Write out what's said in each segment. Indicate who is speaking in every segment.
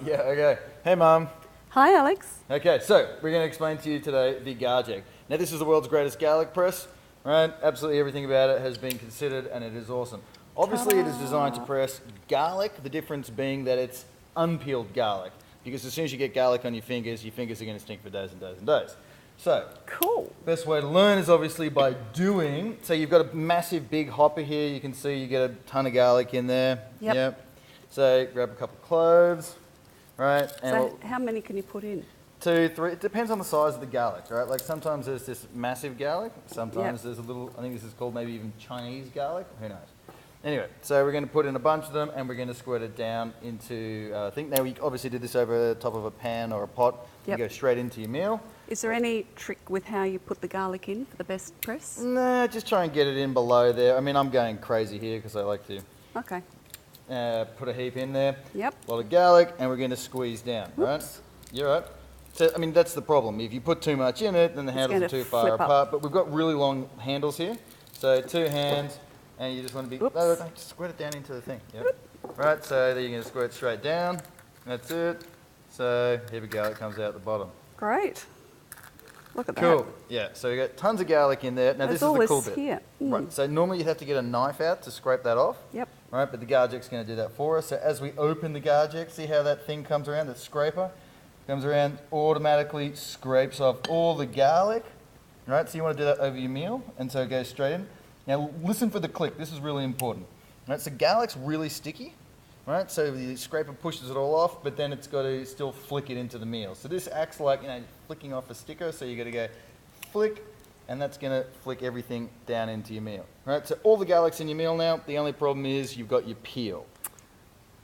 Speaker 1: Yeah, okay. Hey, Mum.
Speaker 2: Hi, Alex.
Speaker 1: Okay, so we're going to explain to you today the Garject. Now, this is the world's greatest garlic press, right? Absolutely everything about it has been considered, and it is awesome. Obviously, it is designed to press garlic, the difference being that it's unpeeled garlic, because as soon as you get garlic on your fingers are going to stink for days and days and days. So,
Speaker 2: Cool.
Speaker 1: best way to learn is obviously by doing. So you've got a massive big hopper here. You can see you get a ton of garlic in there.
Speaker 2: Yep.
Speaker 1: So grab a couple of cloves, right? And
Speaker 2: So how many can you put in?
Speaker 1: 2, 3, it depends on the size of the garlic, right? Like sometimes there's this massive garlic, sometimes
Speaker 2: Yep.
Speaker 1: there's a little, I think this is called maybe even Chinese garlic, who knows? Anyway, so we're going to put in a bunch of them and we're going to squirt it down into, I think now we obviously did this over the top of a pan or a pot.
Speaker 2: Yep.
Speaker 1: You go straight into your meal.
Speaker 2: Is there any trick with how you put the garlic in for the best press?
Speaker 1: Nah, just try and get it in below there. I mean, I'm going crazy here because I like to
Speaker 2: Okay.
Speaker 1: put a heap in there.
Speaker 2: Yep.
Speaker 1: A lot of garlic, and we're going to squeeze down, right?
Speaker 2: Whoops.
Speaker 1: You're right. So, I mean, that's the problem. If you put too much in it, then the handles are
Speaker 2: gonna
Speaker 1: too far
Speaker 2: flip up.
Speaker 1: apart. But we've got really long handles here. So 2 hands, and you just want to be,
Speaker 2: Oops.
Speaker 1: no, just squirt it down into the thing. Yep. Right, so then you're going to squirt straight down. That's it. So here we go, it comes out the bottom.
Speaker 2: Great. Look at
Speaker 1: Cool.
Speaker 2: that.
Speaker 1: Yeah, so we got tons of garlic in there. Now
Speaker 2: There's
Speaker 1: this is
Speaker 2: all
Speaker 1: the
Speaker 2: this
Speaker 1: cool bit.
Speaker 2: here. Mm.
Speaker 1: Right, so normally you'd have to get a knife out to scrape that off.
Speaker 2: Yep.
Speaker 1: Right, but the Garject's going to do that for us. So as we open the Garject, see how that thing comes around, that scraper comes around, automatically scrapes off all the garlic. Right, so you want to do that over your meal, and so it goes straight in. Now listen for the click. This is really important. Right, so garlic's really sticky. Right, so the scraper pushes it all off, but then it's got to still flick it into the meal. So this acts like, flicking off a sticker. So you got to go flick, and that's going to flick everything down into your meal. Right, so all the garlic's in your meal now. The only problem is you've got your peel.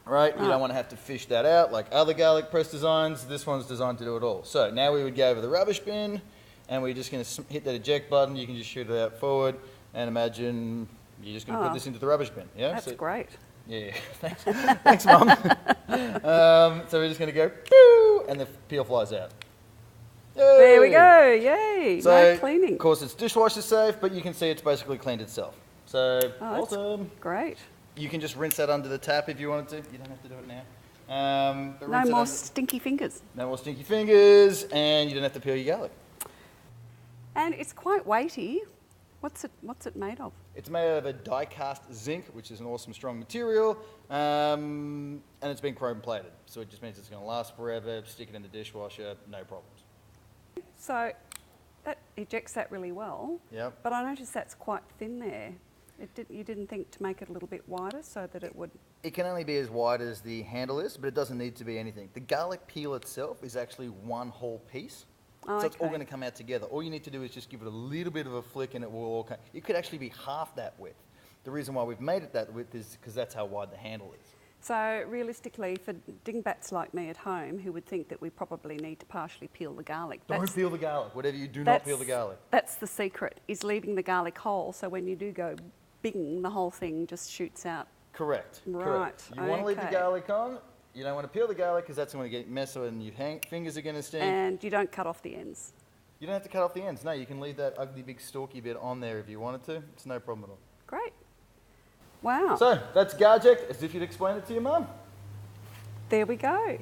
Speaker 1: Right, you don't want to have to fish that out like other garlic press designs. This one's designed to do it all. So now we would go over the rubbish bin, and we're just going to hit that eject button. You can just shoot it out forward, and imagine you're just going to put this into the rubbish bin. Yeah,
Speaker 2: That's great.
Speaker 1: Yeah, thanks, thanks, Mum. So we're just going to go, pew, and the peel flies out. Yay!
Speaker 2: There we go. Yay.
Speaker 1: So,
Speaker 2: no cleaning.
Speaker 1: of course, it's dishwasher safe, but you can see it's basically cleaned itself. So,
Speaker 2: That's
Speaker 1: awesome.
Speaker 2: great.
Speaker 1: You can just rinse that under the tap if you wanted to. You don't have to do it now. But
Speaker 2: No
Speaker 1: rinse it
Speaker 2: more
Speaker 1: under-
Speaker 2: stinky fingers.
Speaker 1: no more stinky fingers, and you don't have to peel your garlic.
Speaker 2: And it's quite weighty. What's it made of?
Speaker 1: It's made out of a die-cast zinc, which is an awesome, strong material, and it's been chrome plated. So it just means it's going to last forever. Stick it in the dishwasher, no problems.
Speaker 2: So that ejects that really well.
Speaker 1: Yep.
Speaker 2: But I noticed that's quite thin there. You didn't think to make it a little bit wider so that it would...
Speaker 1: It can only be as wide as the handle is, but it doesn't need to be anything. The garlic peel itself is actually one whole piece.
Speaker 2: Oh,
Speaker 1: So it's all
Speaker 2: okay.
Speaker 1: going to come out together. All you need to do is just give it a little bit of a flick and it will all come. It could actually be half that width. The reason why we've made it that width is because that's how wide the handle is.
Speaker 2: So realistically, for dingbats like me at home who would think that we probably need to partially peel the garlic,
Speaker 1: Don't peel the garlic. Whatever you do, not peel the garlic.
Speaker 2: That's the secret, is leaving the garlic whole, so when you do go bing, the whole thing just shoots out.
Speaker 1: Correct.
Speaker 2: Right,
Speaker 1: Correct. You want to leave the
Speaker 2: okay.
Speaker 1: garlic on. You don't want to peel the garlic because that's going to get messy and your fingers are going to stink.
Speaker 2: And you don't cut off the ends.
Speaker 1: You don't have to cut off the ends. No, you can leave that ugly big stalky bit on there if you wanted to. It's no problem at all.
Speaker 2: Great. Wow.
Speaker 1: So that's Garject, as if you'd explain it to your mum.
Speaker 2: There we go.